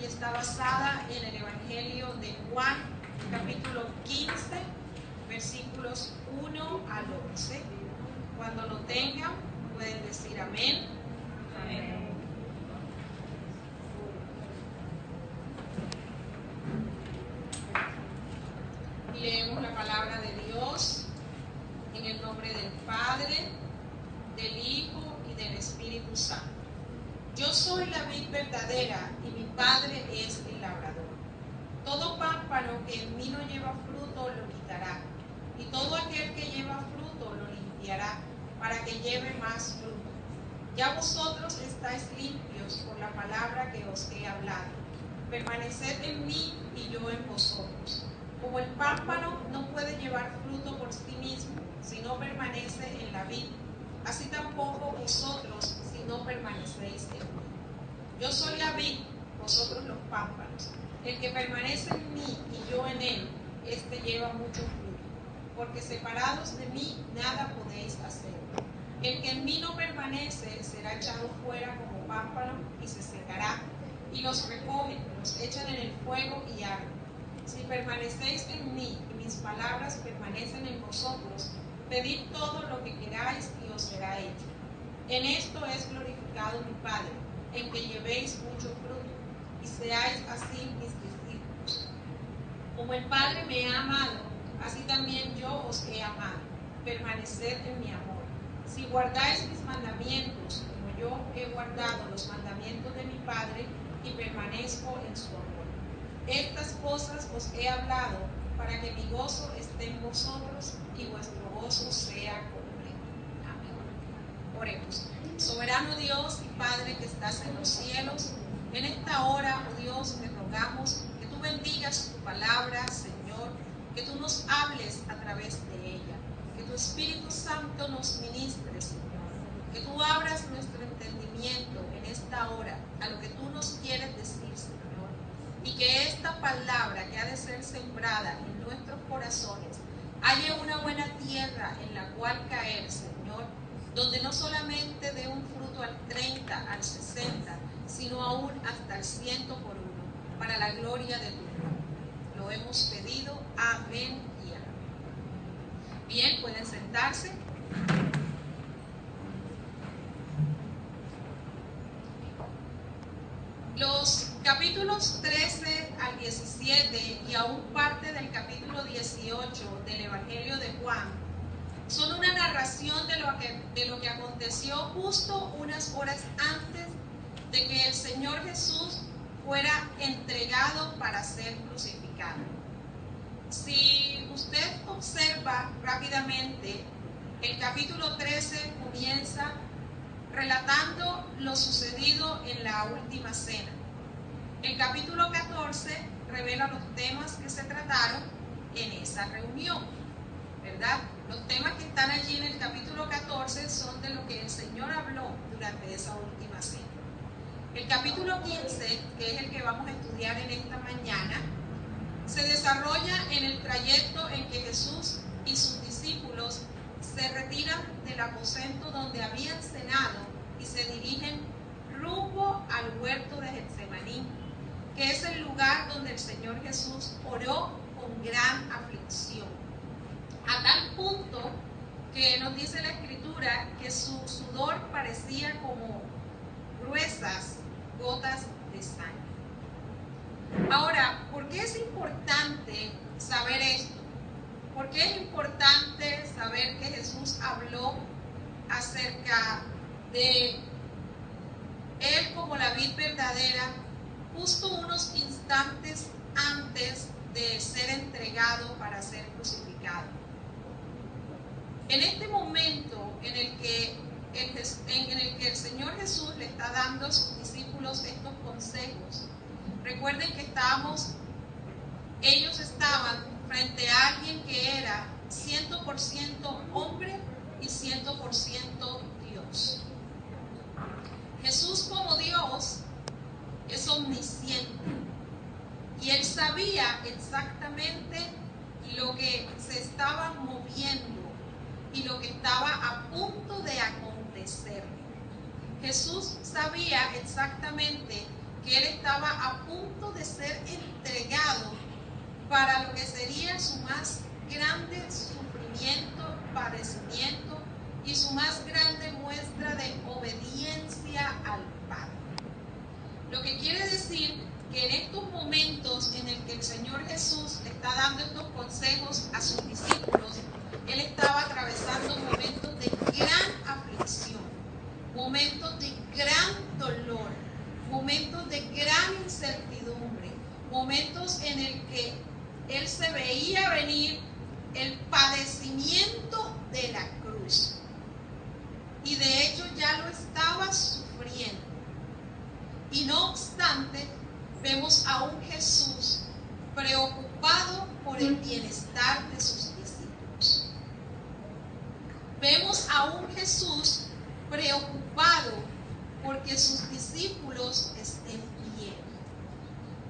y está basada en el Evangelio de Juan, capítulo 15, versículos 1 al 11. Cuando lo tengan, pueden decir amén. Amén. Leemos la palabra de Dios en el nombre del Padre, del Hijo y del Espíritu Santo. Yo soy la vid verdadera y mi Padre es el labrador. Todo pámpano que en mí no lleva fruto lo quitará, y todo aquel que lleva fruto lo limpiará, para que lleve más fruto. Ya vosotros estáis limpios por la palabra que os he hablado. Permaneced en mí y yo en vosotros. Como el pámpano no puede llevar fruto por sí mismo si no permanece en la vid, así tampoco vosotros si no permanecéis en mí. Yo soy la vid, vosotros los pámpanos. El que permanece en mí y yo en él, éste lleva mucho fruto, porque separados de mí nada podéis hacer. El que en mí no permanece será echado fuera como pámpano y se secará, y los recogen, los echan en el fuego y arden. Si permanecéis en mí y mis palabras permanecen en vosotros, pedid todo lo que queráis y os será hecho. En esto es glorificado mi Padre, en que llevéis mucho fruto y seáis así mis discípulos. Como el Padre me ha amado, así también yo os he amado. Permaneced en mi amor. Si guardáis mis mandamientos, como yo he guardado los mandamientos de mi Padre y permanezco en su amor. Estas cosas os he hablado para que mi gozo esté en vosotros y vuestro gozo sea completo. Amén. Oremos. Soberano Dios y Padre que estás en los cielos, en esta hora, oh Dios, te rogamos que tú bendigas tu palabra, Señor, que tú nos hables a través de ella, que tu Espíritu Santo nos ministre, Señor, que tú abras nuestro entendimiento en esta hora a lo que tú nos quieres decir, Señor. Y que esta palabra que ha de ser sembrada en nuestros corazones haya una buena tierra en la cual caer, Señor, donde no solamente dé un fruto al 30, al 60, sino aún hasta el 100 por uno, para la gloria de tu nombre. Lo hemos pedido. Amén y amén. Bien, pueden sentarse. Los capítulos 13 al 17 y aún parte del capítulo 18 del Evangelio de Juan son una narración de lo que aconteció justo unas horas antes de que el Señor Jesús fuera entregado para ser crucificado. Si usted observa rápidamente, el capítulo 13 comienza relatando lo sucedido en la última cena. El capítulo 14 revela los temas que se trataron en esa reunión, ¿verdad? Los temas que están allí en el capítulo 14 son de lo que el Señor habló durante esa última cena. El capítulo 15, que es el que vamos a estudiar en esta mañana, se desarrolla en el trayecto en que Jesús y sus discípulos se retiran del aposento donde habían cenado y se dirigen rumbo al huerto de Getsemaní, que es el lugar donde el Señor Jesús oró con gran aflicción, a tal punto que nos dice la Escritura que su sudor parecía como gruesas gotas de sangre. Ahora, ¿por qué es importante saber esto? ¿Por qué es importante saber que Jesús habló acerca de Él como la vid verdadera justo unos instantes antes de ser entregado para ser crucificado? En este momento en el que el Señor Jesús le está dando a sus discípulos estos consejos, recuerden que ellos estaban frente a alguien que era 100% hombre y 100% Dios. Jesús como Dios es omnisciente y Él sabía exactamente lo que se estaba moviendo y lo que estaba a punto de acontecer. Jesús sabía exactamente que él estaba a punto de ser entregado para lo que sería su más grande sufrimiento, padecimiento y su más grande muestra de obediencia al Padre. Lo que quiere decir que en estos momentos en el que el Señor Jesús le está dando estos consejos a sus discípulos, él estaba atravesando momentos de gran aflicción, momentos de gran dolor, momentos de gran incertidumbre, momentos en el que él se veía venir el padecimiento de la cruz. Y de hecho ya lo estaba sufriendo. Y no obstante, vemos a un Jesús preocupado por el bienestar de sus discípulos. Vemos a un Jesús preocupado porque sus discípulos estén bien.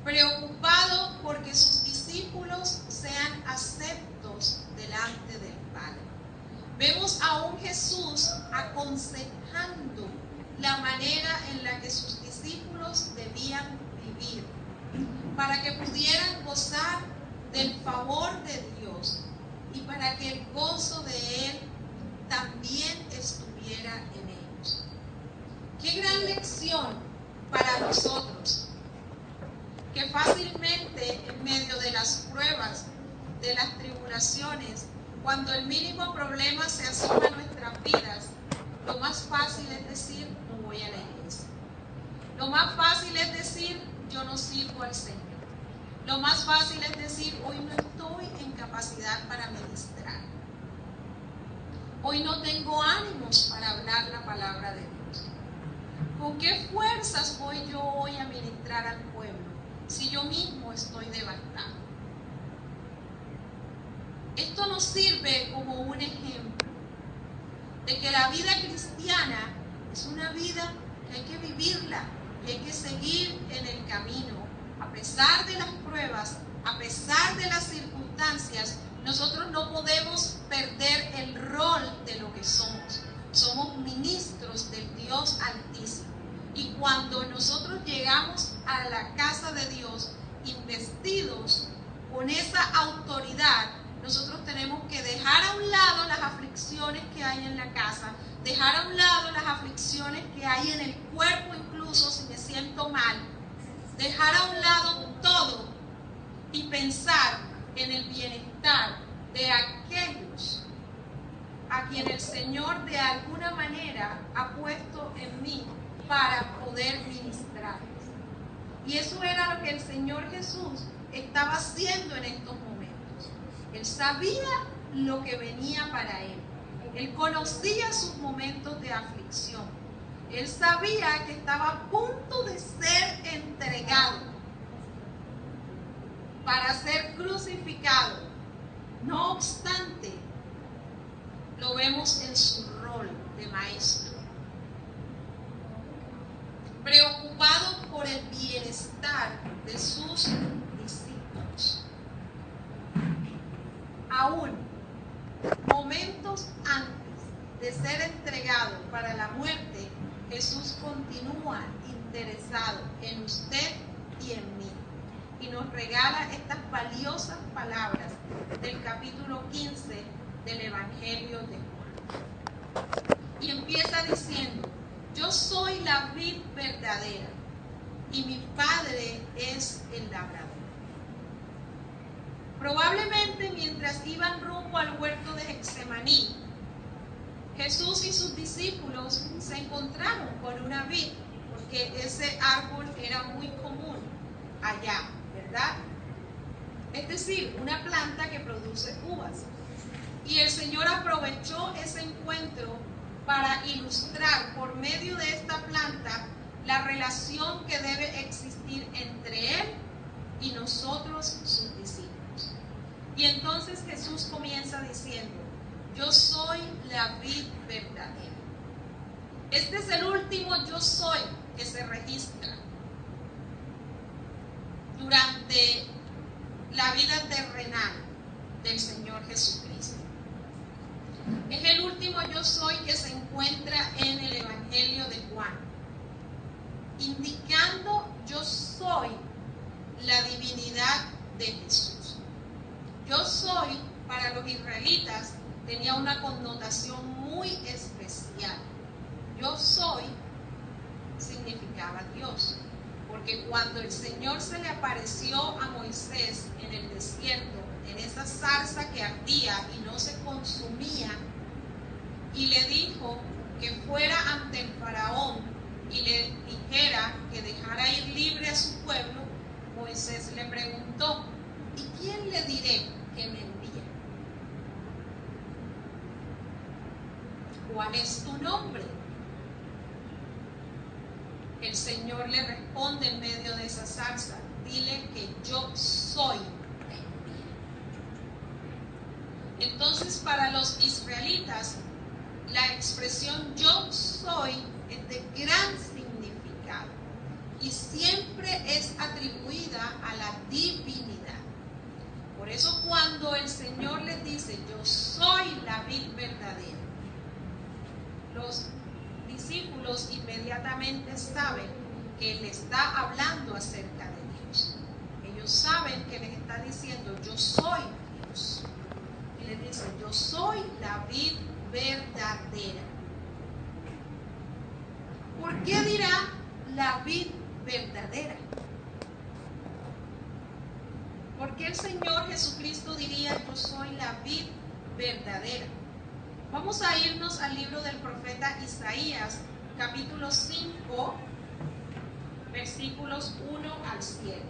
Preocupado porque sus discípulos sean aceptos delante del Padre. Vemos a un Jesús aconsejando la manera en la que sus discípulos debían vivir para que pudieran gozar del favor de Dios y para que el gozo de Él también estuviera en ellos. Qué gran lección para nosotros, que fácilmente en medio de las pruebas, de las tribulaciones, cuando el mínimo problema se asoma a nuestras vidas, lo más fácil es decir, no voy a la iglesia. Lo más fácil es decir, yo no sirvo al Señor. Lo más fácil es decir, hoy no estoy en capacidad para ministrar. Hoy no tengo ánimos para hablar la palabra de Dios. ¿Con qué fuerzas voy yo hoy a ministrar al pueblo si yo mismo estoy devastado? Esto nos sirve como un ejemplo de que la vida cristiana es una vida que hay que vivirla, que hay que seguir en el camino. A pesar de las pruebas, a pesar de las circunstancias, nosotros no podemos perder el rol de lo que somos. Somos ministros del Dios Altísimo. Y cuando nosotros llegamos a la casa de Dios investidos con esa autoridad, nosotros tenemos que dejar a un lado las aflicciones que hay en la casa, dejar a un lado las aflicciones que hay en el cuerpo, incluso si me siento mal, dejar a un lado todo y pensar en el bienestar de aquellos a quien el Señor de alguna manera ha puesto en mí para poder ministrarles. Y eso era lo que el Señor Jesús estaba haciendo en estos momentos. Él sabía lo que venía para él. Él conocía sus momentos de aflicción. Él sabía que estaba a punto de ser entregado para ser crucificado. No obstante, lo vemos en su rol de maestro, preocupado por el bienestar de sus discípulos. Aún momentos antes de ser entregado para la muerte, Jesús continúa interesado en usted y en mí. Y nos regala estas valiosas palabras del capítulo 15 del Evangelio de Juan. Y empieza diciendo, yo soy la vid verdadera y mi Padre es el labrador. Probablemente mientras iban rumbo al huerto de Getsemaní, Jesús y sus discípulos se encontraron con una vid, porque ese árbol era muy común allá, ¿verdad? Es decir, una planta que produce uvas. Y el Señor aprovechó ese encuentro para ilustrar por medio de esta planta la relación que debe existir entre Él y nosotros, sus discípulos. Y entonces Jesús comienza diciendo, yo soy la vid verdadera. Este es el último yo soy que se registra durante la vida terrenal del Señor Jesucristo. Es el último yo soy que se encuentra en el Evangelio de Juan, indicando yo yo soy la divinidad de Jesús. Yo soy, para los israelitas, tenía una connotación muy especial. Yo soy significaba Dios, porque cuando el Señor se le apareció a Moisés en el desierto, en esa zarza que ardía y no se consumía, y le dijo que fuera ante el faraón y le dijera que dejara ir libre a su pueblo, Moisés le preguntó: ¿y quién le diré que me envía? ¿Cuál es tu nombre? El Señor le responde en medio de esa zarza: dile que yo soy. Entonces, para los israelitas, la expresión yo soy es de gran significado y siempre es atribuida a la divinidad. Por eso cuando el Señor les dice yo soy la vid verdadera, los discípulos inmediatamente saben que Él está hablando acerca de Dios. Ellos saben que les está diciendo yo soy Dios. Y les dice yo soy la vid verdadera. ¿Por qué dirá la vid verdadera? ¿Por qué el Señor Jesucristo diría yo soy la vid verdadera? Vamos a irnos al libro del profeta Isaías, capítulo 5, versículos 1 al 7.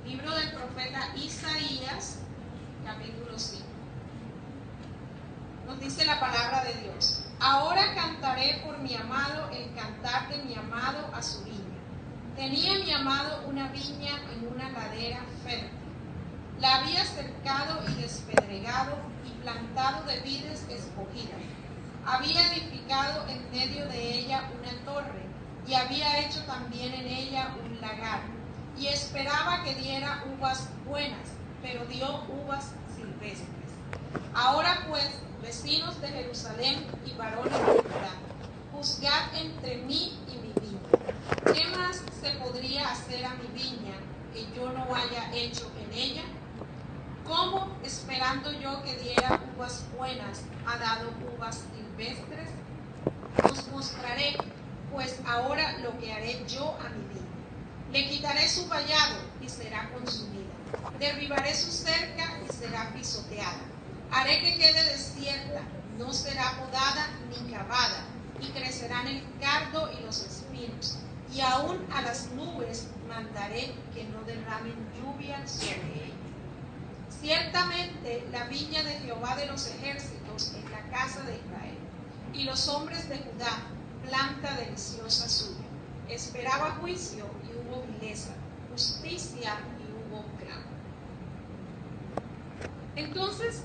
Libro del profeta Isaías, capítulo 5. Nos dice la palabra de Dios: ahora cantaré por mi amado el cantar de mi amado a su viña. Tenía mi amado una viña en una ladera fértil. La había cercado y despedregado y plantado de vides escogidas. Había edificado en medio de ella una torre y había hecho también en ella un lagar. Y esperaba que diera uvas buenas, pero dio uvas silvestres. Ahora pues, vecinos de Jerusalén y varones de Judá, juzgad entre mí y mi viña. ¿Qué más se podría hacer a mi viña que yo no haya hecho en ella? ¿Cómo, esperando yo que diera uvas buenas, ha dado uvas silvestres? Os mostraré, pues ahora lo que haré yo a mi viña. Le quitaré su vallado y será consumida. Derribaré su cerca y será pisoteada. Haré que quede desierta, no será podada ni cavada, y crecerán el cardo y los espinos. Y aún a las nubes mandaré que no derramen lluvia sobre ella. Ciertamente la viña de Jehová de los ejércitos es la casa de Israel, y los hombres de Judá, planta deliciosa suya. Esperaba juicio y hubo vileza, justicia y hubo clamo. Entonces,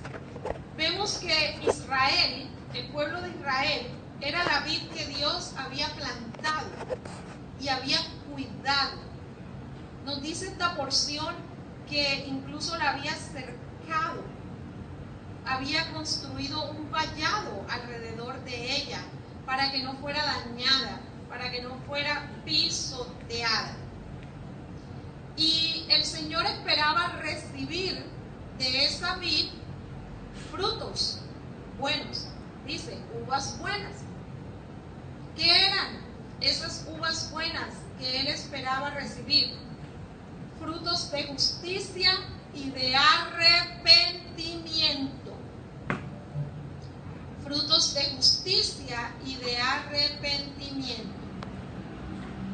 vemos que Israel, el pueblo de Israel, era la vid que Dios había plantado y había cuidado. Nos dice esta porción que incluso la había cercado, había construido un vallado alrededor de ella para que no fuera dañada, para que no fuera pisoteada. Y el Señor esperaba recibir de esa vid frutos buenos, dice, uvas buenas. ¿Qué eran esas uvas buenas que Él esperaba recibir? Frutos de justicia y de arrepentimiento. Frutos de justicia y de arrepentimiento.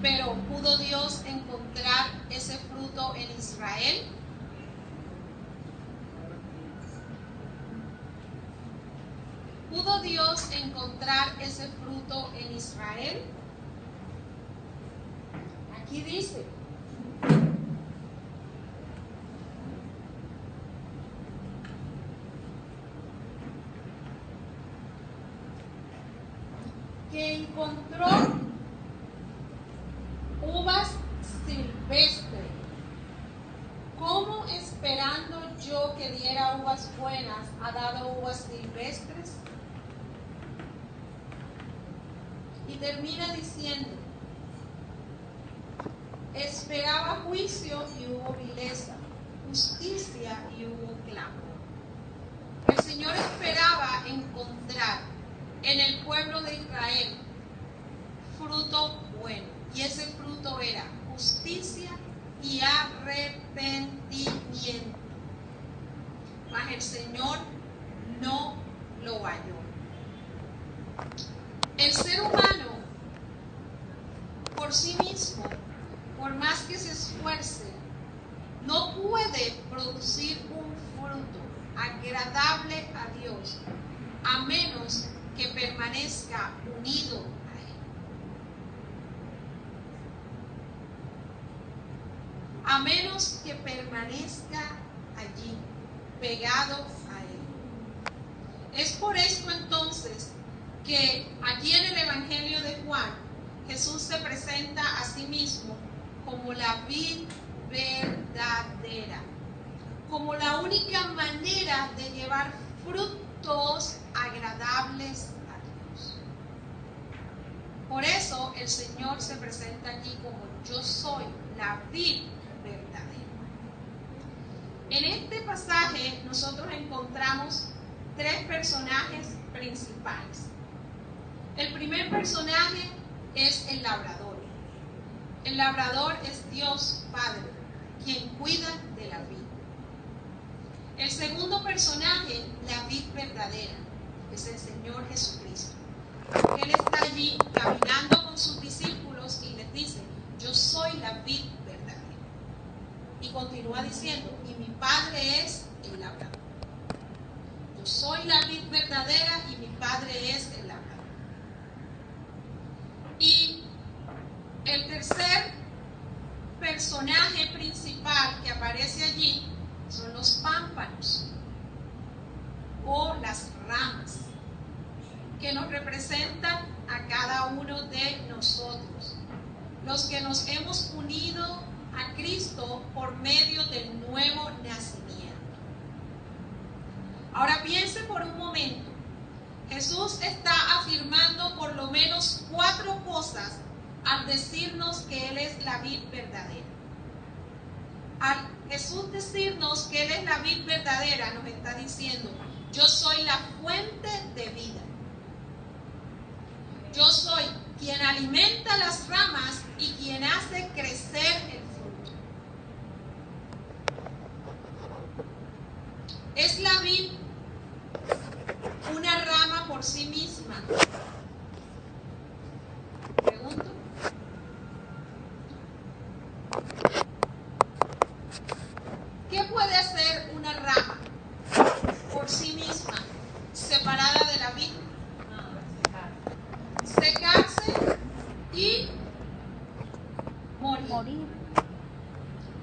Pero ¿pudo Dios encontrar ese fruto en Israel? ¿Pudo Dios encontrar ese fruto en Israel? Aquí dice: que encontró uvas silvestres. ¿Cómo esperando yo que diera uvas buenas ha dado uvas silvestres? Y termina diciendo, esperaba juicio y hubo vileza, justicia y hubo clamor. El Señor esperaba encontrar en el pueblo de Israel fruto bueno, y ese fruto era justicia y arrepentimiento. Mas el Señor no lo halló. El ser humano por sí mismo, por más que se esfuerce, no puede producir un fruto agradable a Dios a menos que permanezca unido a Él. A menos que permanezca allí, pegado a Él. Es por esto entonces que aquí en el Evangelio de Juan, Jesús se presenta a sí mismo como la vid verdadera, como la única manera de llevar frutos agradables a Dios. Por eso el Señor se presenta aquí como yo soy la vid verdadera. En este pasaje nosotros encontramos tres personajes principales. El primer personaje es el labrador. El labrador es Dios Padre, quien cuida de la vid. El segundo personaje, la vid verdadera, es el Señor Jesucristo. Él está allí caminando con sus discípulos y les dice, yo soy la vid verdadera. Y continúa diciendo, y mi Padre es el labrador. Yo soy la vid verdadera y mi Padre es el labrador. Y el tercer personaje principal que aparece allí son los pámpanos o las ramas que nos representan a cada uno de nosotros, los que nos hemos unido a Cristo por medio del nuevo nacimiento. Ahora piense por un momento, Jesús está afirmando por lo menos 4 cosas al decirnos que Él es la vid verdadera. Al Jesús decirnos que Él es la vid verdadera, nos está diciendo, yo soy la fuente de vida. Yo soy quien alimenta las ramas y quien hace crecer el fruto. ¿Es la vid una rama por sí misma? Pregunto. ¿Qué puede hacer una rama por sí misma, separada de la vid? Secarse y morir.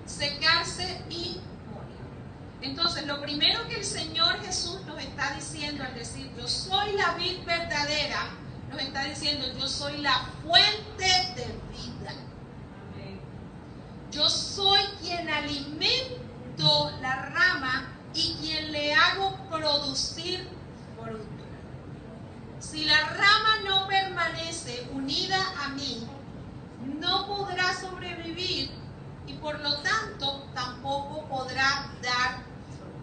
Secarse y morir. Entonces, lo primero que el Señor Jesús nos está diciendo al decir, yo soy la vid verdadera, nos está diciendo, yo soy la fuente de vida. Yo soy quien alimento la rama y quien le hago producir fruto. Si la rama no permanece unida a mí, no podrá sobrevivir y por lo tanto tampoco podrá dar fruto.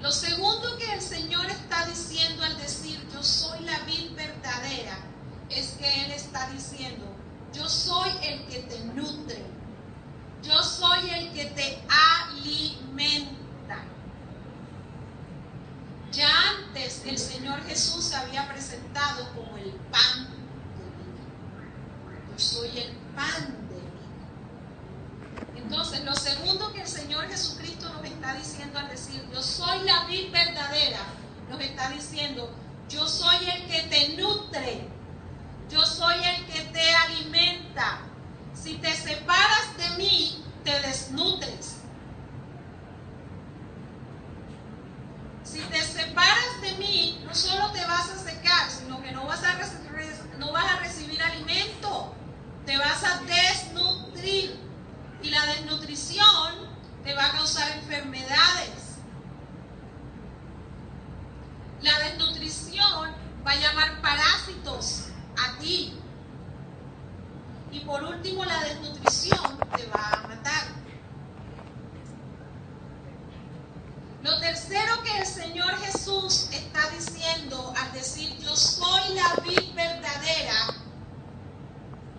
Lo segundo que el Señor está diciendo al decir yo soy la vid verdadera es que Él está diciendo yo soy el que te nutre, yo soy el que te alimenta. Ya antes el Señor Jesús se había presentado como el pan de vida. Yo soy el pan de vida. Entonces, lo segundo que el Señor Jesucristo nos está diciendo al decir, yo soy la vid verdadera, nos está diciendo, yo soy el que te nutre, yo soy el que te alimenta. Si te separas de mí, te desnutres. Si te separas de mí, no solo te vas a secar, sino que no vas a recibir alimento, te vas a desnutrir. Y la desnutrición te va a causar enfermedad Y por último, la desnutrición te va a matar. Lo tercero que el Señor Jesús está diciendo al decir yo soy la vid verdadera,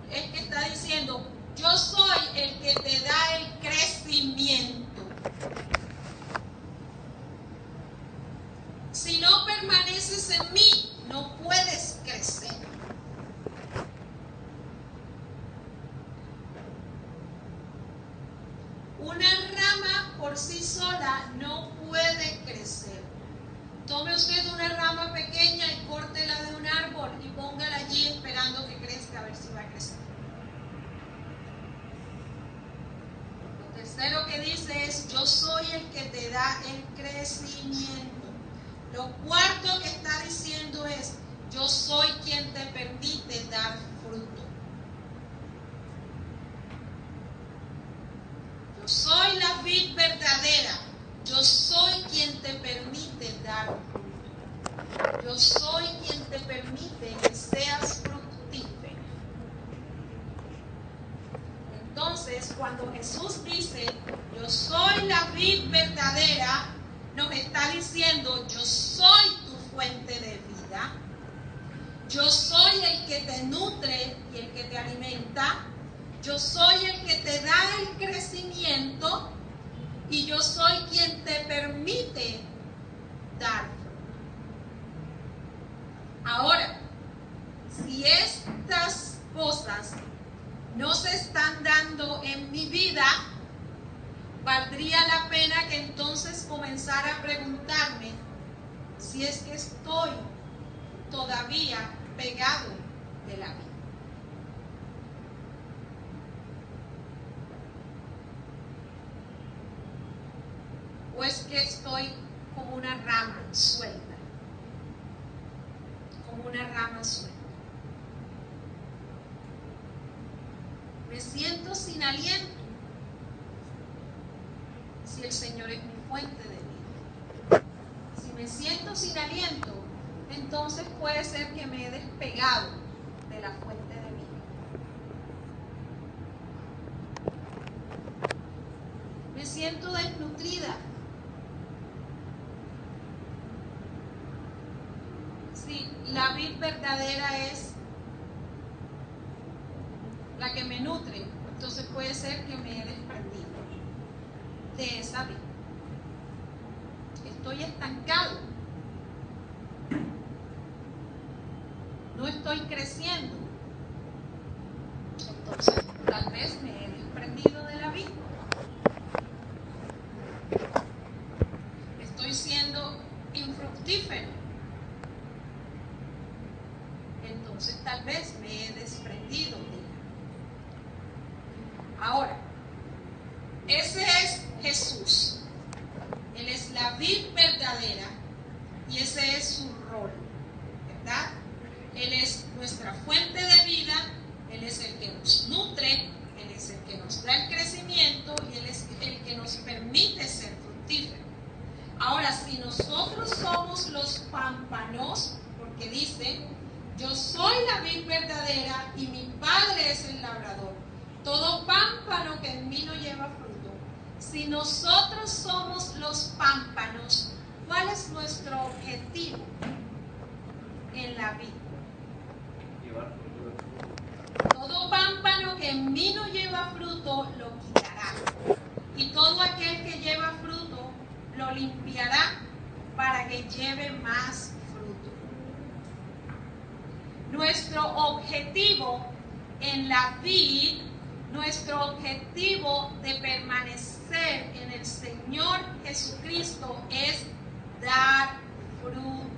es que está diciendo yo soy el que te da el crecimiento. Si no permaneces en mí, no puedes crecer. Una rama por sí sola no puede crecer. Tome usted una rama pequeña y córtela de un árbol y póngala allí esperando que crezca, a ver si va a crecer. Lo tercero que dice es, yo soy el que te da el crecimiento. Lo cuarto que está diciendo es, yo soy quien te permite dar fruto. Yo soy la vid verdadera. Yo soy quien te permite dar fruto. Yo soy quien te permite que seas fructífero. Entonces, cuando Jesús dice, yo soy la vid verdadera, nos está diciendo, yo soy tu fuente de vida. Yo soy el que te nutre y el que te alimenta. Yo soy el que te da el crecimiento y yo soy quien te permite dar fruto. Ahora, si estas cosas no se están dando en mi vida, valdría la pena que entonces comenzara a preguntarme si es que estoy todavía pegado de la vida. ¿O es que estoy como una rama suelta? Como una rama suelta. Me siento sin aliento si el Señor es mi fuente de vida. Si me siento sin aliento, entonces puede ser que me he despegado de la fuente de vida. Me siento desnutrida. Si la vid verdadera es la que me nutre, entonces puede ser que me he desprendido de esa vid. Estoy estancado. No estoy creciendo. Entonces, tal vez me he desprendido de la vid. Estoy siendo infructífero. Entonces, tal vez me he desprendido de ella. Ahora, ese es Jesús. Él es la vid verdadera y ese es su rol, ¿verdad? Él es nuestra fuente de vida, Él es el que nos nutre, Él es el que nos da el crecimiento y Él es el que nos permite ser fructíferos. Ahora, si nosotros somos los pámpanos, porque dice, yo soy la vid verdadera y mi Padre es el labrador, todo pámpano que en mí no lleva fruto. Si nosotros somos los pámpanos, ¿cuál es nuestro objetivo en la vida? Todo pámpano que en mí no lleva fruto lo quitará, y todo aquel que lleva fruto lo limpiará para que lleve más fruto. Nuestro objetivo en la vid, nuestro objetivo de permanecer en el Señor Jesucristo es dar fruto.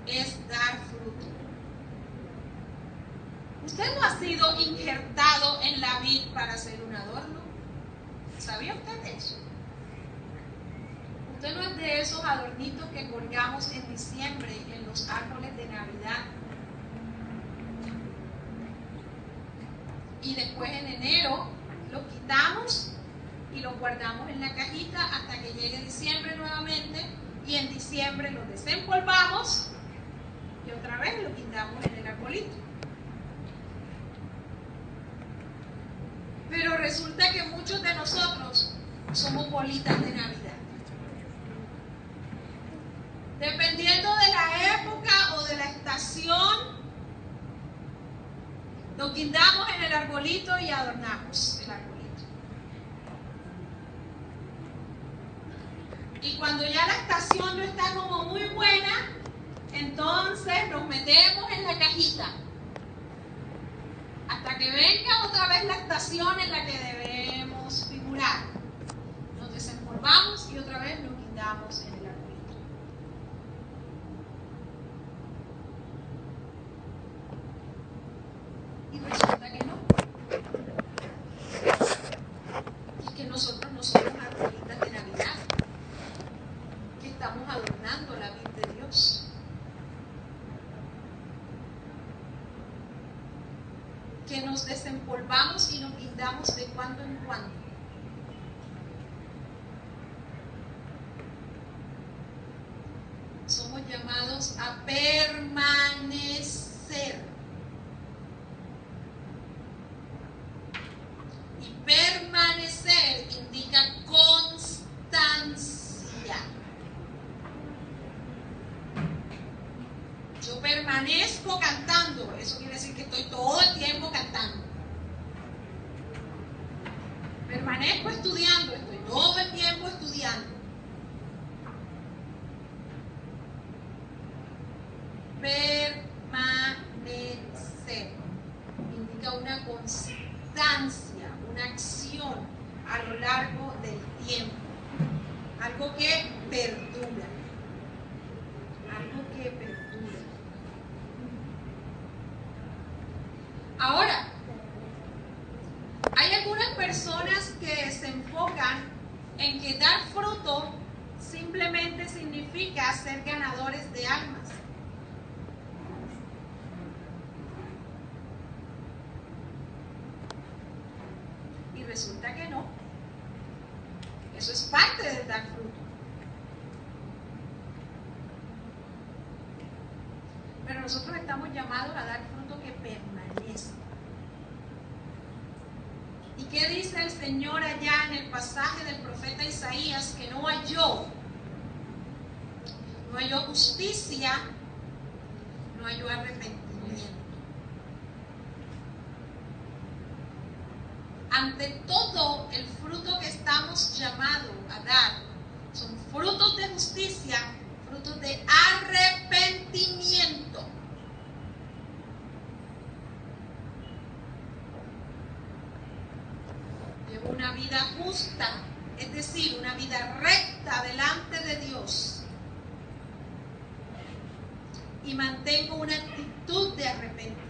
Es dar fruto. Usted no ha sido injertado en la vid para ser un adorno. ¿Sabía usted eso? Usted no es de esos adornitos que colgamos en diciembre en los árboles de Navidad. Y después en enero lo quitamos y lo guardamos en la cajita hasta que llegue diciembre nuevamente, y en diciembre lo desempolvamos y otra vez lo quitamos en el arbolito. resulta que muchos de nosotros somos bolitas de Navidad. Dependiendo de la época o de la estación, nos guindamos en el arbolito y adornamos el arbolito. Y cuando ya la estación no está como muy buena, entonces nos metemos en la cajita. Hasta que venga otra vez la estación en la que debemos figurar. Nos desenvolvamos y otra vez nos guindamos en el arbolito. Y resulta que no. Y que nosotros no somos arbolitas de Navidad, que estamos adornando la vida de Dios. Que nos desempolvamos y nos guindamos de cuando en cuando. Somos llamados a permanecer. Y permanecer indica constancia. Yo permanezco cantando, eso quiere decir que estoy todo el tiempo cantando. Permanezco estudiando, estoy todo el tiempo estudiando. Permanecer indica una constancia, una acción a lo largo del tiempo, algo que perdura, algo que perdura. Ahora, hay algunas personas que se enfocan en que dar fruto simplemente significa ser ganadores de almas. Y resulta que no. Eso es parte de dar fruto. Pero nosotros estamos llamados a dar fruto que permanezca. ¿Y qué dice el Señor allá en el pasaje del profeta Isaías? Que no halló justicia, no halló arrepentimiento. Ante todo, el fruto que estamos llamados a dar son frutos de justicia, frutos de arrepentimiento. Llevo una vida justa, es decir, una vida recta delante de Dios. Y mantengo una actitud de arrepentimiento.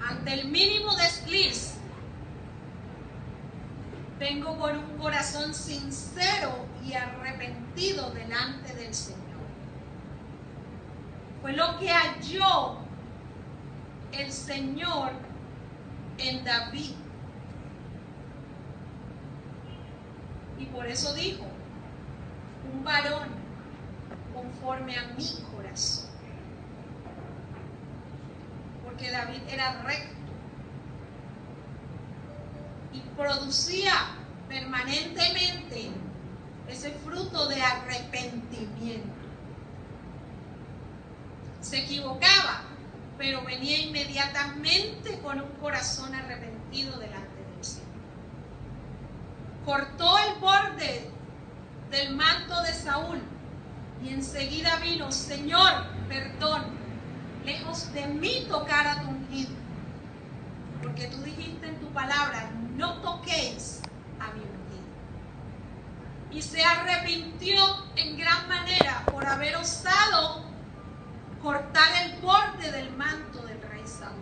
Ante el mínimo desliz, vengo con un corazón sincero y arrepentido delante del Señor. Fue lo que halló el Señor en David. Y por eso dijo, un varón conforme a mi corazón. Porque David era recto y producía permanentemente ese fruto de arrepentimiento. Se equivocaba, pero venía inmediatamente con un corazón arrepentido delante del Señor. Cortó el borde del manto de Saúl y enseguida vino, Señor, perdón, lejos de mí tocar a tu ungido, porque tú dijiste en tu palabra, no toquéis a mi ungido. Y se arrepintió en gran manera por haber osado cortar el borde del manto del rey Saúl.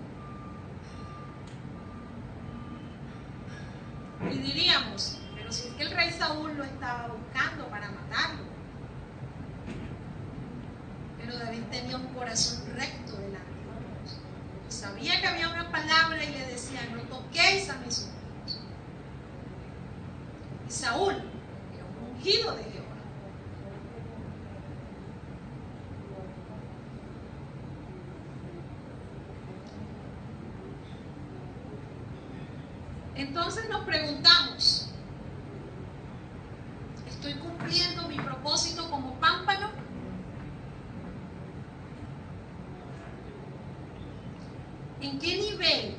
Y diríamos, pero si es que el rey Saúl lo estaba buscando para matarlo. Pero David tenía un corazón recto delante de Dios. Y sabía que había una palabra y le decía, no toquéis a mis ungidos. Y Saúl era un ungido de Jehová. Entonces nos preguntamos, ¿estoy cumpliendo mi propósito como pámpano? ¿En qué nivel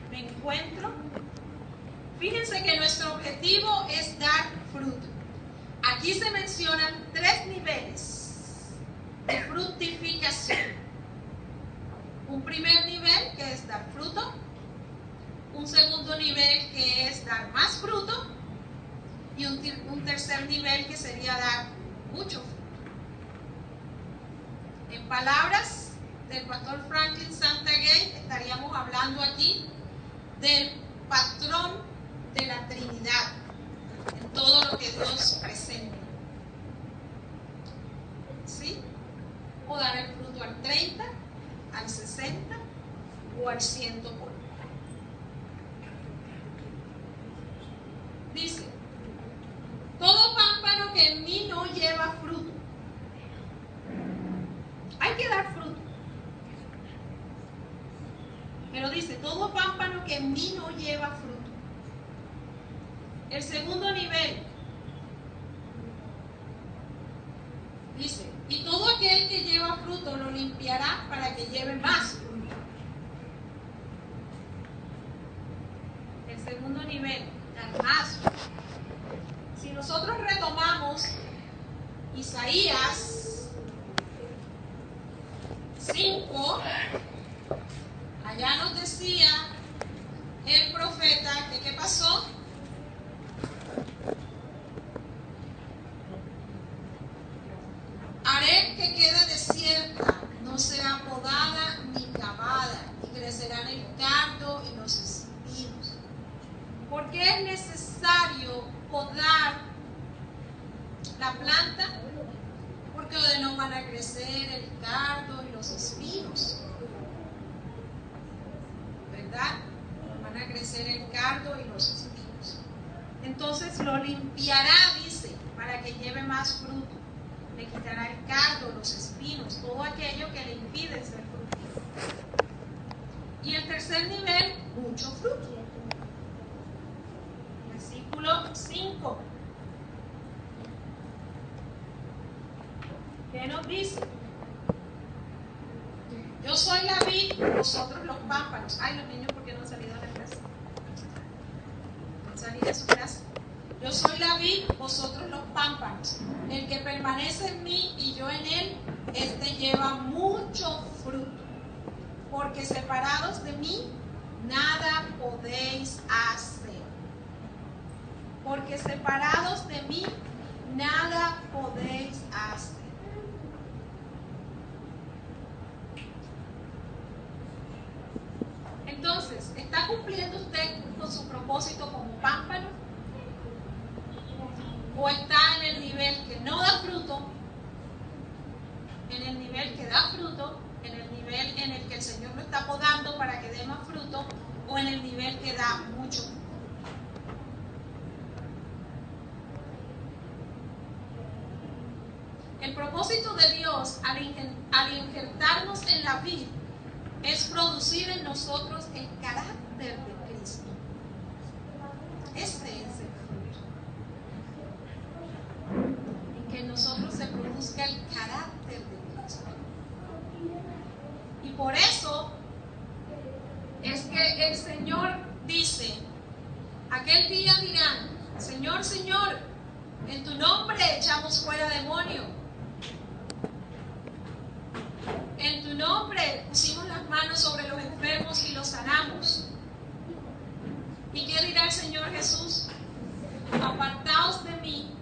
me encuentro? Fíjense que nuestro objetivo es dar fruto. Aquí se mencionan 3 niveles de fructificación. Un primer nivel, que es dar fruto. Un segundo nivel, que es dar más fruto. Y un tercer nivel, que sería dar mucho fruto. En palabras del pastor Franklin Santagay, estaríamos hablando aquí del patrón de la Trinidad en todo lo que Dios presenta. ¿Sí? O dar el fruto al 30, al 60 o al 100 por uno. Dice, todo pámpano que en mí no lleva fruto. Hay que dar fruto. Pero dice, todo pámpano que en mí no lleva fruto. El segundo nivel dice, y todo aquel que lleva fruto lo limpiará para que lleve más fruto. El segundo nivel, dar más fruto. Si nosotros retomamos Isaías 5, allá nos decía el profeta que ¿qué pasó? Haré que quede desierta, no será podada ni cavada, y crecerán el cardo y los espinos. ¿Por qué es necesario podar la planta? Porque no van a crecer el cardo y los espinos. ¿Verdad? Van a crecer el cardo y los espinos. Entonces lo limpiará, dice, para que lleve más fruto. Le quitará el cardo, los espinos, todo aquello que le impide ser fructífero. Y el tercer nivel, mucho fruto. Versículo 5. ¿Qué nos dice? Yo soy la vid, vosotros los pámpanos. Ay, los niños, ¿por qué no han salido de la clase? No han salido de su clase. Yo soy la vid, vosotros los pámpanos. El que permanece en mí y yo en él, este lleva mucho fruto. Porque separados de mí, nada podéis hacer. Porque separados de mí, nada podéis hacer. Entonces, ¿está cumpliendo usted con su propósito como pámpano? ¿O está en el nivel que no da fruto, en el nivel que da fruto, en el nivel en el que el Señor lo está podando para que dé más fruto, o en el nivel que da mucho fruto? El propósito de Dios al injertarnos en la vid es producir en nosotros el carácter de Cristo. Este es el fruto. En que en nosotros se produzca el carácter de Cristo. Y por eso es que el Señor dice, aquel día dirán, Señor, Señor, en tu nombre echamos fuera demonios. En tu nombre pusimos las manos sobre los enfermos y los sanamos. ¿Y qué dirá el Señor Jesús? Apartaos de mí,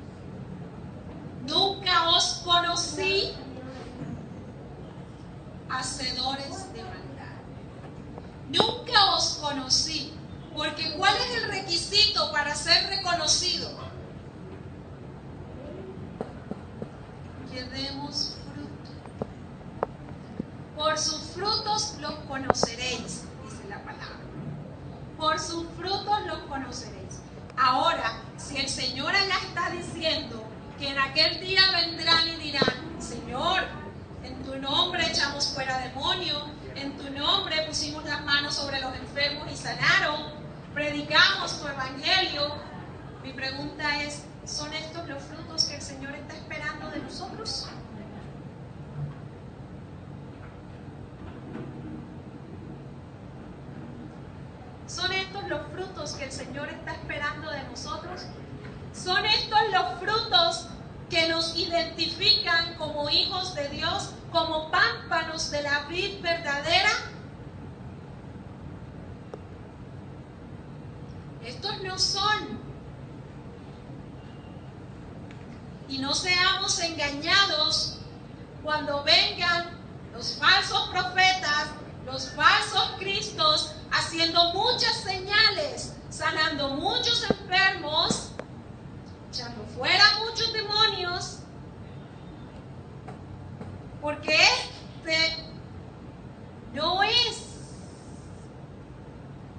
nunca os conocí, hacedores de maldad. Nunca os conocí, porque ¿cuál es el requisito para ser reconocido? Que demos fruto. Por sus frutos los conoceréis, dice la palabra. Por sus frutos los conoceréis. Ahora, si el Señor allá está diciendo que en aquel día vendrán y dirán, Señor, en tu nombre echamos fuera demonios, en tu nombre pusimos las manos sobre los enfermos y sanaron, predicamos tu evangelio, mi pregunta es, ¿son estos los frutos que el Señor está esperando de nosotros? ¿Son estos los frutos que el Señor está esperando de nosotros? ¿Son estos los frutos que nos identifican como hijos de Dios, como pámpanos de la vid verdadera? Estos no son. Y no seamos engañados cuando vengan los falsos profetas, los falsos cristos, haciendo muchas señales, sanando muchos enfermos, echando fuera muchos demonios, porque este no es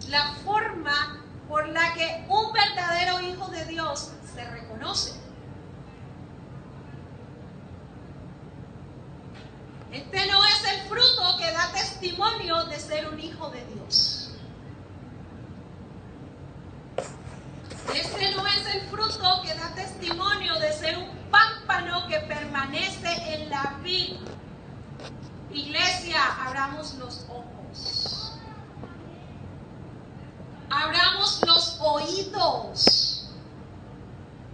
la forma por la que un verdadero hijo de Dios se reconoce. Este no es el fruto que da testimonio de ser un hijo de Dios. Este no es el fruto que da testimonio de ser un pámpano que permanece en la vid. Iglesia, abramos los ojos. Abramos los oídos.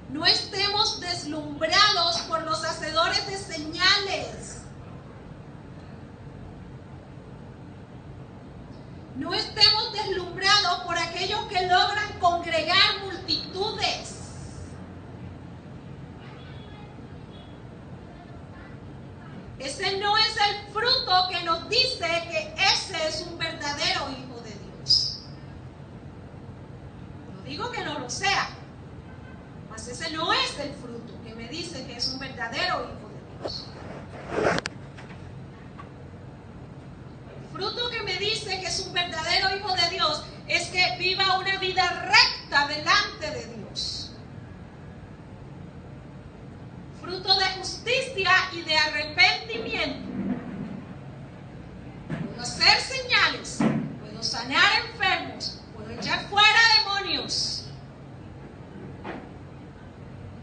No estemos deslumbrados por los hacedores de señales. No estemos deslumbrados por aquellos que logran congregar multitudes. Ese no es el fruto que nos dice que ese es un verdadero hijo de Dios. No digo que no lo sea, mas ese no es el fruto que me dice que es un verdadero hijo de Dios. Fruto que me dice que es un verdadero hijo de Dios es que viva una vida recta delante de Dios. Fruto de justicia y de arrepentimiento. Puedo hacer señales, puedo sanar enfermos, puedo echar fuera demonios.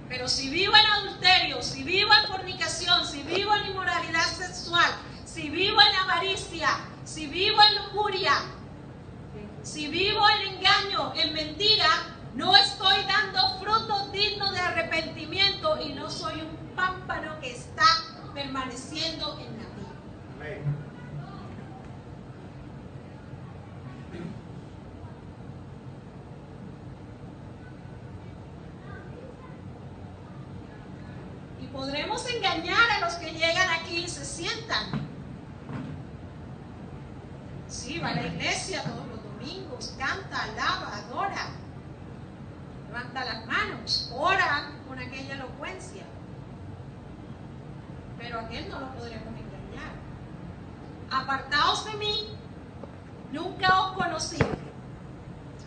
Pero si vivo en adulterio, si vivo en fornicación, si vivo en inmoralidad sexual, si vivo en avaricia, si vivo en lujuria, si vivo en engaño, en mentira, no estoy dando frutos dignos de arrepentimiento y no soy un pámpano que está permaneciendo en la vida. Amén. Y podremos engañar a los que llegan aquí y se sientan. Sí, va a la iglesia todos los domingos, canta, alaba, adora, levanta las manos, ora con aquella elocuencia. Pero a aquel no lo podremos engañar. Apartaos de mí, nunca os conocí,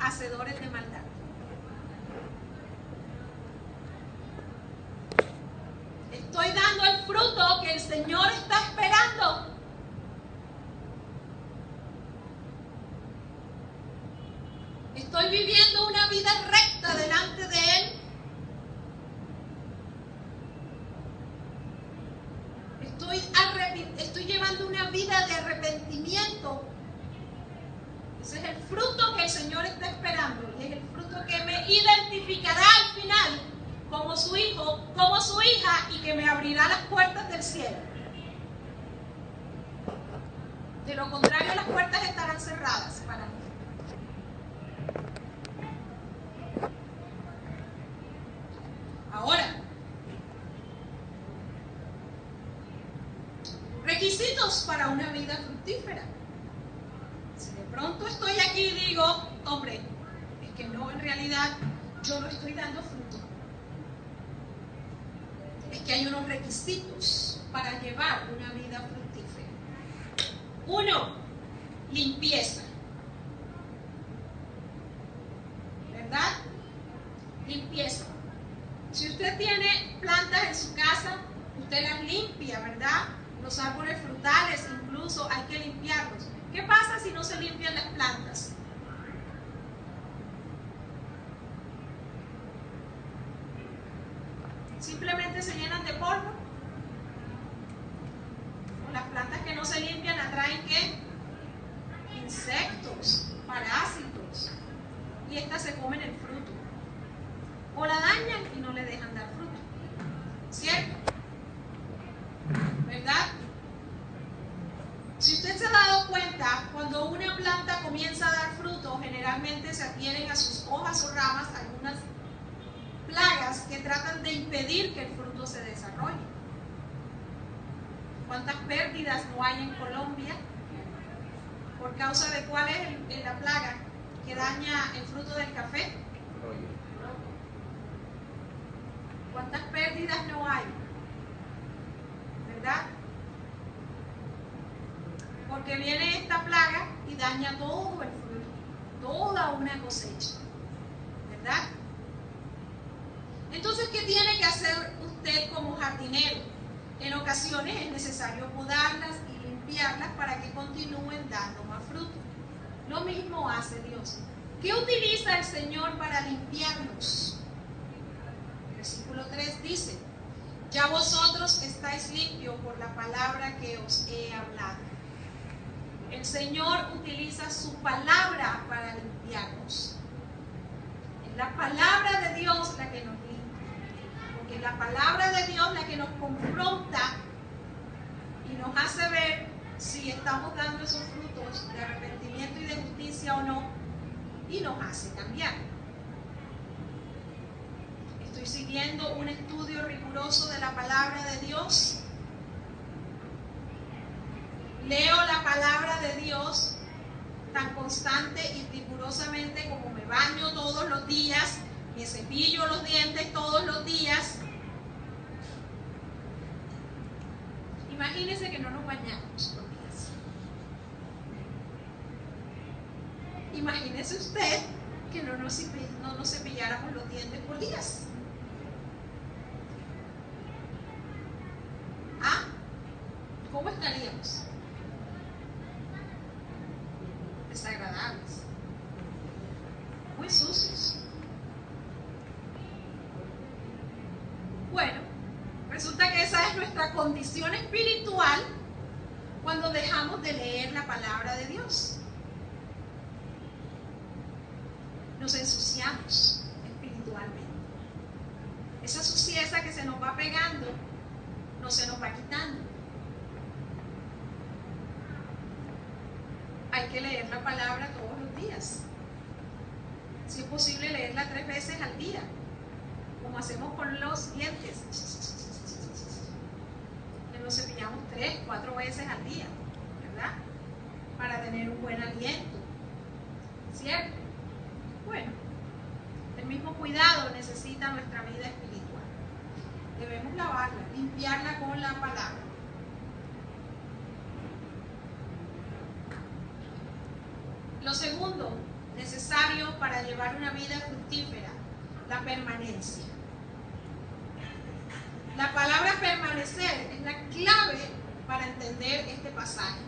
hacedores de maldad. Estoy dando el fruto que el Señor está esperando. Estoy viviendo una vida recta delante de Él. Estoy llevando una vida de arrepentimiento. Ese es el fruto que el Señor está esperando y es el fruto que me identificará al final como su hijo, como su hija y que me abrirá las puertas del cielo. De lo contrario, las puertas estarán cerradas para mí. Ahora, requisitos para una vida fructífera. Si de pronto estoy aquí y digo, hombre, es que no, en realidad yo no estoy dando fruto. Es que hay unos requisitos para llevar una vida fructífera. 1, limpieza. ¿Verdad? Limpieza. Si usted tiene plantas en su casa, usted las limpia, ¿verdad? Los árboles frutales incluso hay que limpiarlos. ¿Qué pasa si no se limpian las plantas? simplemente se llenan de polvo. O las plantas que no se limpian atraen ¿qué? Insectos, parásitos. Y estas se comen el fruto. O la dañan y no le dejan dar fruto. ¿Cierto? ¿Verdad? Si usted se ha dado cuenta, cuando una planta comienza a dar fruto, generalmente se adhieren a sus hojas o ramas algunas plagas que tratan de impedir que el fruto se desarrolle. ¿Cuántas pérdidas no hay en Colombia? ¿Por causa de cuál es la plaga que daña el fruto del café? ¿Cuántas pérdidas no hay? ¿Verdad? Porque viene esta plaga y daña todo el fruto, toda una cosecha. ¿Verdad? Entonces, ¿qué tiene que hacer usted como jardinero? En ocasiones es necesario podarlas y limpiarlas para que continúen dando más fruto. Lo mismo hace Dios. ¿Qué utiliza el Señor para limpiarnos? El versículo 3 dice: ya vosotros estáis limpios por la palabra que os he hablado. El Señor utiliza su palabra para limpiarnos. Es la palabra de Dios la que nos limpia. Porque es la palabra de Dios la que nos confronta y nos hace ver si estamos dando esos frutos de arrepentimiento y de justicia o no, y nos hace cambiar. Estoy siguiendo un estudio riguroso de la palabra de Dios. Leo la palabra de Dios tan constante y rigurosamente como me baño todos los días, me cepillo los dientes todos los días. Imagínense que no nos bañamos por días. Imagínese usted que no nos cepilláramos los dientes por días. ¿Ah? ¿Cómo estaríamos? Desagradables, muy sucios. Bueno, resulta que esa es nuestra condición espiritual cuando dejamos de leer la palabra de Dios. Nos ensuciamos espiritualmente. Esa suciedad que se nos va pegando no se nos va quitando. Hay que leer la palabra todos los días. Si es posible, leerla 3 veces al día, como hacemos con los dientes. Que nos cepillamos 3, 4 veces al día, ¿verdad? Para tener un buen aliento. ¿Cierto? Bueno, el mismo cuidado necesita nuestra vida espiritual. Debemos lavarla, limpiarla con la palabra. Lo segundo necesario para llevar una vida fructífera, la permanencia. La palabra permanecer es la clave para entender este pasaje.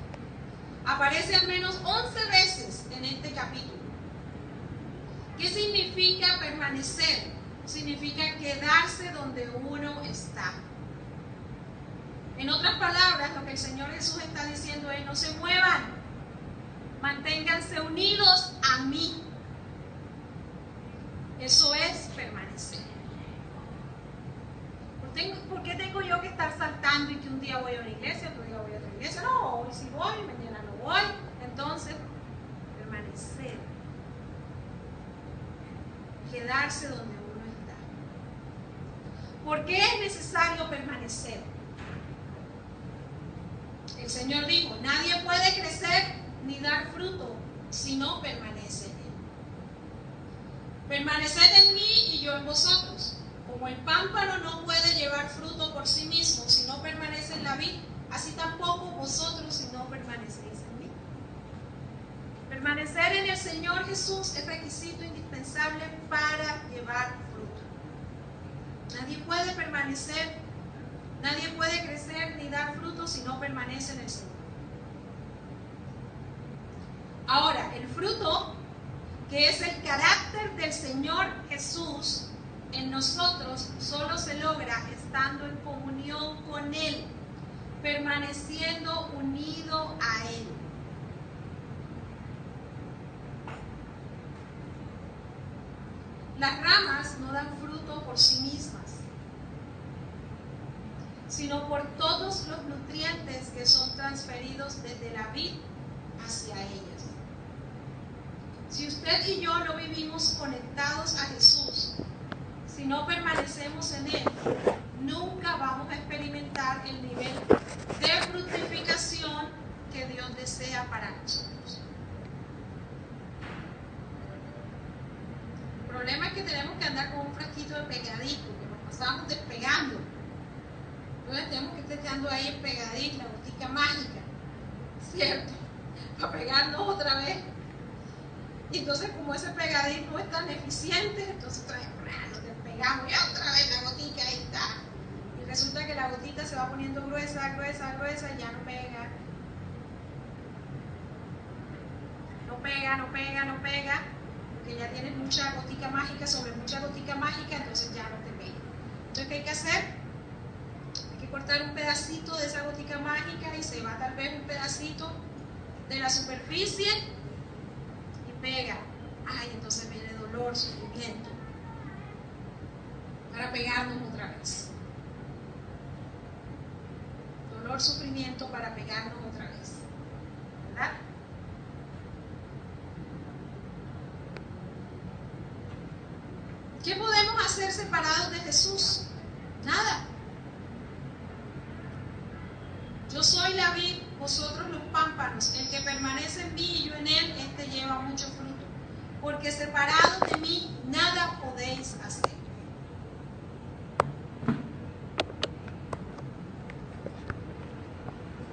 Aparece al menos 11 veces en este capítulo. ¿Qué significa permanecer? Significa quedarse donde uno está. En otras palabras, lo que el Señor Jesús está diciendo es: no se muevan. Manténganse unidos a mí. Eso es permanecer. ¿Por qué tengo yo que estar saltando y que un día voy a una iglesia, otro día voy a otra iglesia? No, hoy sí voy, mañana no voy. Entonces, permanecer. Quedarse donde uno está. ¿Por qué es necesario permanecer? El Señor dijo: nadie puede crecer ni dar fruto si no permanece en él. Permaneced en mí y yo en vosotros. Como el pámpano no puede llevar fruto por sí mismo si no permanece en la vid, así tampoco vosotros si no permanecéis en mí. Permanecer en el Señor Jesús es requisito indispensable para llevar fruto. Nadie puede permanecer, nadie puede crecer ni dar fruto si no permanece en el Señor. Ahora, el fruto, que es el carácter del Señor Jesús, en nosotros solo se logra estando en comunión con Él, permaneciendo unido a Él. Las ramas no dan fruto por sí mismas, sino por todos los nutrientes que son transferidos desde la vid hacia ellas. Si usted y yo no vivimos conectados a Jesús, si no permanecemos en Él, nunca vamos a experimentar el nivel de fructificación que Dios desea para nosotros. El problema es que tenemos que andar con un frasquito de pegadito, que nos pasamos despegando. Entonces tenemos que estar echando ahí el pegadito, la botica mágica, ¿cierto? Para pegarnos otra vez. Y entonces, como ese pegadito no es tan eficiente, entonces nos despegamos y otra vez la gotica ahí está. Y resulta que la gotita se va poniendo gruesa, gruesa, gruesa y ya no pega. No pega, no pega, no pega, porque ya tienes mucha gotica mágica sobre mucha gotica mágica, entonces ya no te pega. Entonces, ¿qué hay que hacer? Hay que cortar un pedacito de esa gotica mágica y se va tal vez un pedacito de la superficie y pega. Ay, entonces viene dolor, sufrimiento, para pegarnos otra vez. Dolor, sufrimiento para pegarnos otra vez. ¿Verdad? ¿Qué podemos hacer separados de Jesús? Nada. Yo soy la vid, vosotros los pámpanos. El que permanece en mí y yo en él, este lleva mucho fruto. Porque separados de mí, nada podéis hacer.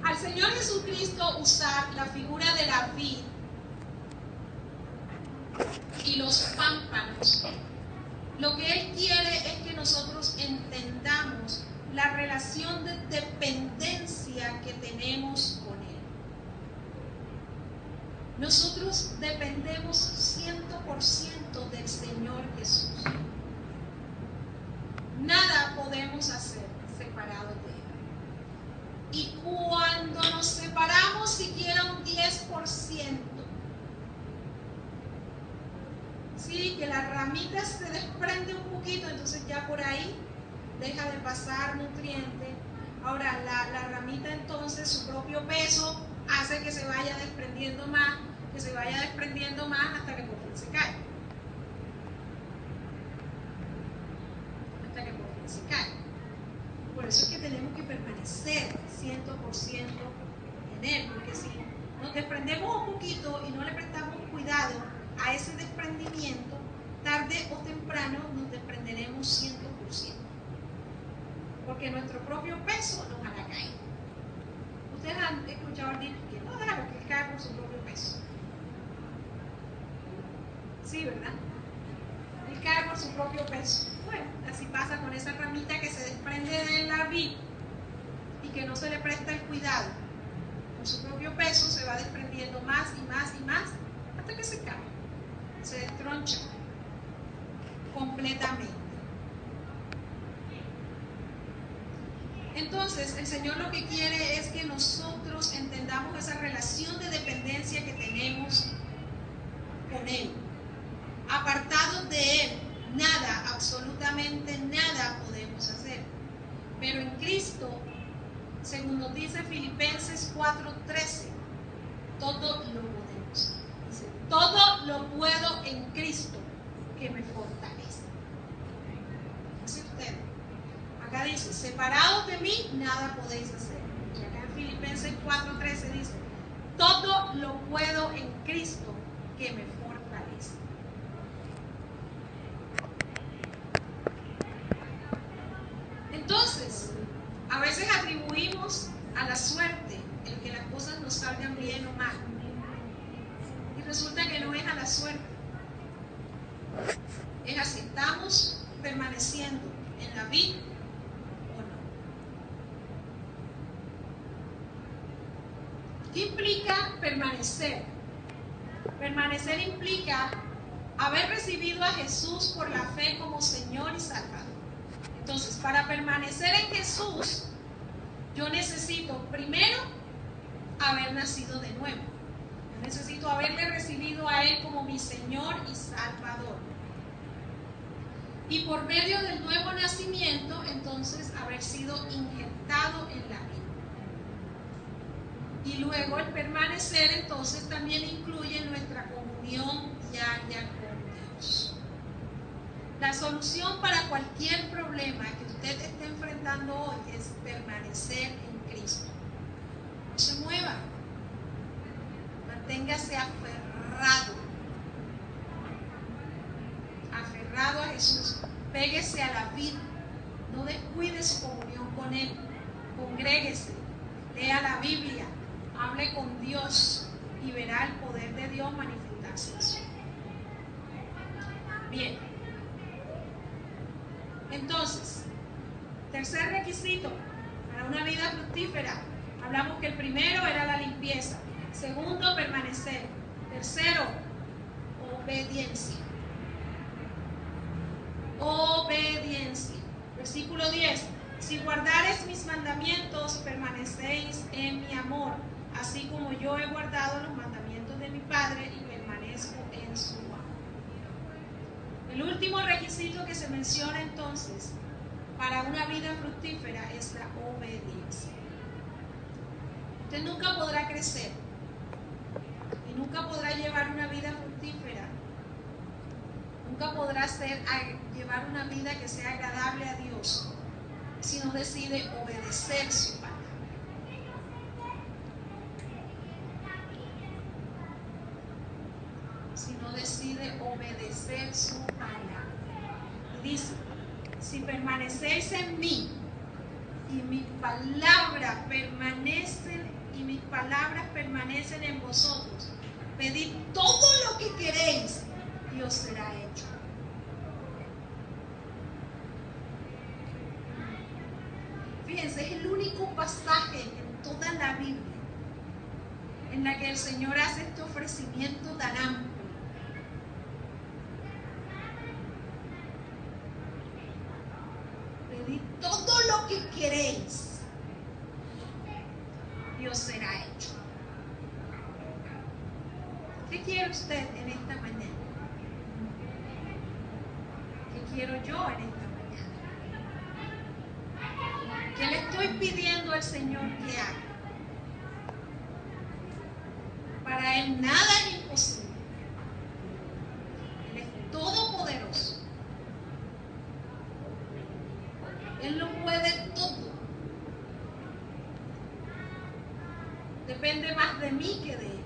Al Señor Jesucristo usar la figura de la vid y los pámpanos, lo que Él quiere es que nosotros entendamos la relación de dependencia que tenemos con Él. Nosotros dependemos 100% del Señor Jesús. Nada podemos hacer separados de Él. Y cuando nos separamos siquiera un 10%, sí, que la ramita se desprende un poquito, entonces ya por ahí deja de pasar nutriente. Ahora la ramita entonces, su propio peso hace que se vaya desprendiendo más, que se vaya desprendiendo más hasta que por fin se cae. Hasta que por fin se cae. Por eso es que tenemos que permanecer 100% en Él, porque si nos desprendemos un poquito y no le prestamos cuidado a ese desprendimiento, tarde o temprano nos desprenderemos 100%. Porque nuestro propio peso nos hará caer. Ustedes han escuchado el dicho que no deja que él caiga por su propio peso. Sí, ¿verdad? Él cae por su propio peso. Bueno, así pasa con esa ramita que se desprende de la vid y que no se le presta el cuidado. Por su propio peso se va desprendiendo más y más y más hasta que se cae. Se destroncha completamente. Entonces, el Señor lo que quiere es que nosotros entendamos esa relación de dependencia que tenemos con Él. Apartados de Él, nada, absolutamente nada podemos hacer. Pero en Cristo, según nos dice Filipenses 4:13, todo lo podemos. Dice, todo lo puedo en Cristo que me fortalece. Dice usted. Acá dice, separados de mí, nada podéis hacer. Y acá en Filipenses 4:13 dice, todo lo puedo en Cristo que me fortalece. Entonces, a veces atribuimos a la suerte el que las cosas nos salgan bien o mal. Y resulta que no es a la suerte. Es así, estamos permaneciendo en la vida. ¿Qué implica permanecer? Permanecer implica haber recibido a Jesús por la fe como Señor y Salvador. Entonces, para permanecer en Jesús, yo necesito primero haber nacido de nuevo. Yo necesito haberle recibido a Él como mi Señor y Salvador. Y por medio del nuevo nacimiento, entonces, haber sido injertado en la vida. Y luego el permanecer, entonces, también incluye nuestra comunión diaria con Dios. La solución para cualquier problema que usted esté enfrentando hoy es permanecer en Cristo. No se mueva. Manténgase aferrado a Jesús. Péguese a la vid. No descuide su comunión con Él. Congréguese. Lea la Biblia. Hable con Dios y verá el poder de Dios manifestarse en su vida. Bien. Entonces, tercer requisito para una vida fructífera. Hablamos que el primero era la limpieza. Segundo, permanecer. Tercero, obediencia. Obediencia. Versículo 10. Si guardareis mis mandamientos, permanecéis en mi amor, así como yo he guardado los mandamientos de mi Padre y permanezco en su amor. El último requisito que se menciona entonces para una vida fructífera es la obediencia. Usted nunca podrá crecer y nunca podrá llevar una vida fructífera. Nunca podrá llevar una vida que sea agradable a Dios si no decide obedecer su palabra. Si no decide obedecer su palabra. Y dice, si permanecéis en mí y mis palabras permanecen en vosotros, pedid todo lo que queréis y os será hecho. Fíjense, es el único pasaje en toda la Biblia en la que el Señor hace este ofrecimiento tan amplio. Pedid todo lo que queréis y os será hecho. ¿Qué quiere usted en esta mañana? ¿Qué quiero yo en esta mañana? ¿Qué le estoy pidiendo al Señor que haga? Para Él nada es imposible. Él es todopoderoso. Él lo puede todo. Depende más de mí que de Él.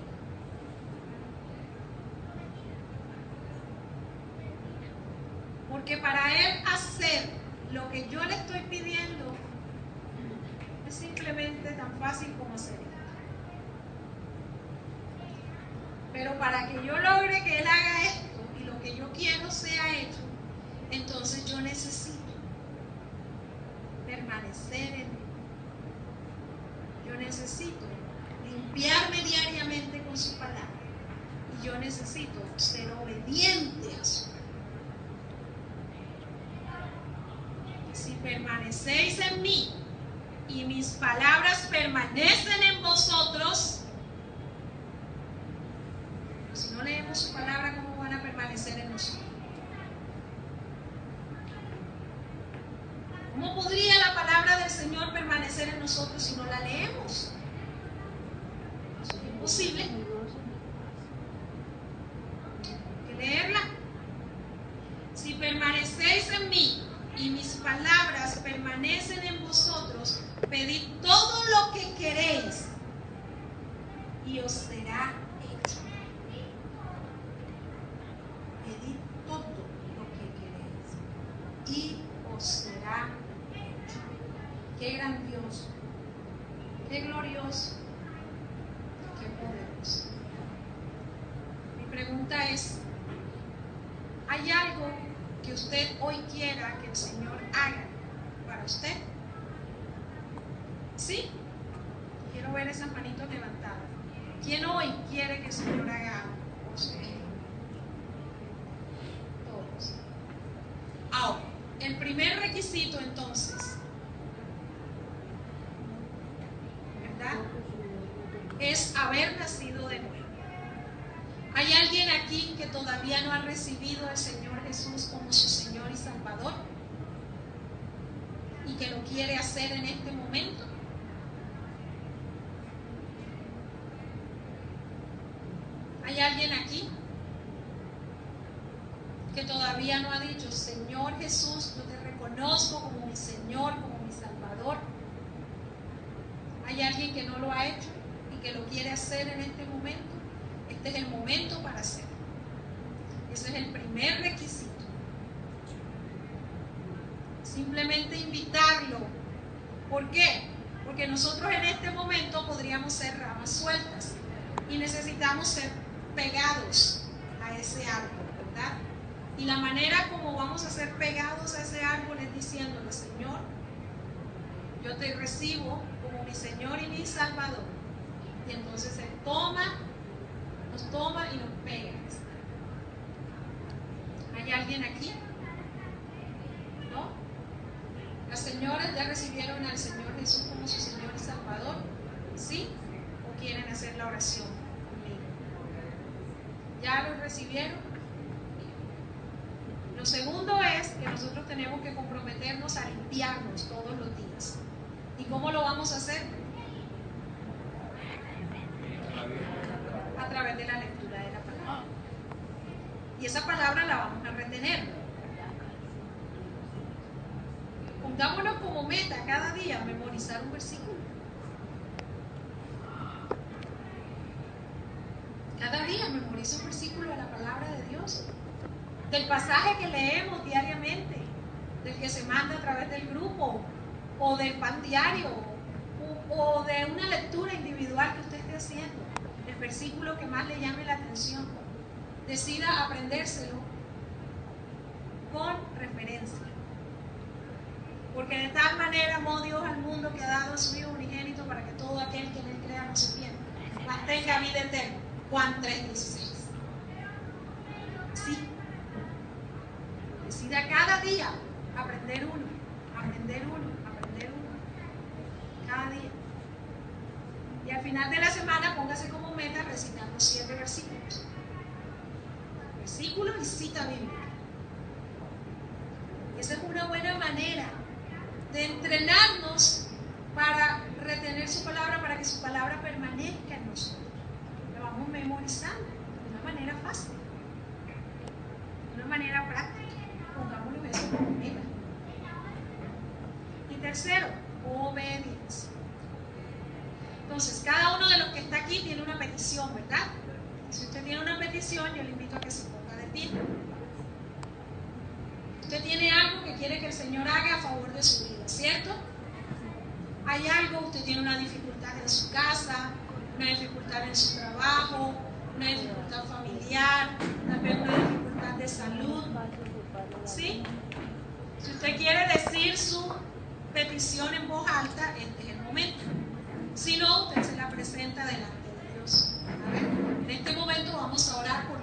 Porque para Él hacer lo que yo le estoy pidiendo es simplemente tan fácil como hacer esto. Pero para que yo logre que Él haga esto y lo que yo quiero sea hecho, entonces yo necesito permanecer en Él. Yo necesito limpiarme diariamente con su palabra. Y yo necesito ser obediente a su palabra. Si permanecéis en mí y mis palabras permanecen en vosotros, si no leemos su palabra, ¿cómo van a permanecer en nosotros? ¿Cómo podría la palabra del Señor permanecer en nosotros si no la leemos? Eso es imposible. Hay que leerla. Si permanecéis en mí y mis palabras permanecen en vosotros, pedid todo lo que queréis y os será hecho. Pedid todo lo que queréis y os será hecho. Qué grandioso, qué glorioso, qué poderoso. Mi pregunta es, ¿hay algo que usted hoy quiera que el Señor haga para usted? ¿Sí? Quiero ver esas manitos levantadas. ¿Quién hoy quiere que el Señor haga algo por usted? requisito entonces, ¿verdad? Es haber nacido de nuevo. ¿Hay alguien aquí que todavía no ha recibido al Señor Jesús como su Señor y Salvador? ¿Y que lo quiere hacer en este momento? ¿Hay alguien aquí que todavía no ha dicho: Señor Jesús, yo te reconozco como mi Señor, como mi Salvador? ¿Hay alguien que no lo ha hecho y que lo quiere hacer en este momento? Este es el momento para hacerlo. Ese es el primer requisito. Simplemente invitarlo. ¿Por qué? Porque nosotros en este momento podríamos ser ramas sueltas y necesitamos ser pegados a ese árbol, ¿verdad? Y la manera como vamos a ser pegados a ese árbol es diciéndole: Señor, yo te recibo como mi Señor y mi Salvador. Y entonces Él nos toma y nos pega. ¿Hay alguien aquí? ¿No? ¿Las señoras ya recibieron al Señor Jesús como su Señor y Salvador? ¿Sí? ¿O quieren hacer la oración conmigo? ¿Ya lo recibieron? Lo segundo es que nosotros tenemos que comprometernos a limpiarnos todos los días. ¿Y cómo lo vamos a hacer? A través de la lectura de la palabra. Y esa palabra la vamos a retener. Pongámonos como meta cada día memorizar un versículo. Cada día memoriza un versículo de la palabra de Dios, del pasaje que leemos diariamente, del que se manda a través del grupo, o del pan diario, o de una lectura individual que usted esté haciendo, el versículo que más le llame la atención. Decida aprendérselo con referencia. Porque de tal manera amó Dios al mundo que ha dado a su Hijo unigénito para que todo aquel que en él crea no se pierda, mas tenga vida eterna. Juan 3:16. Sí. Decida cada día aprender uno, aprender uno, aprender uno. Cada día. Y al final de la semana póngase como meta recitar los 7 versículos. Versículos y cita bíblica. Esa es una buena manera de entrenarnos para retener su palabra, para que su palabra permanezca en nosotros. Lo vamos memorizando de una manera fácil, de una manera práctica. Pongámoslo eso como meta. Y tercero, obediencia. Entonces, cada uno de los que está aquí tiene una petición, ¿verdad? Si usted tiene una petición, yo le invito a que se ponga de pie. Usted tiene algo que quiere que el Señor haga a favor de su vida, ¿cierto? Hay algo, usted tiene una dificultad en su casa, una dificultad en su trabajo, una dificultad familiar, tal vez una dificultad de salud, ¿sí? Si usted quiere decir su petición en voz alta, este es el momento. Si no, usted se la presenta delante de Dios. A ver, en este momento vamos a orar por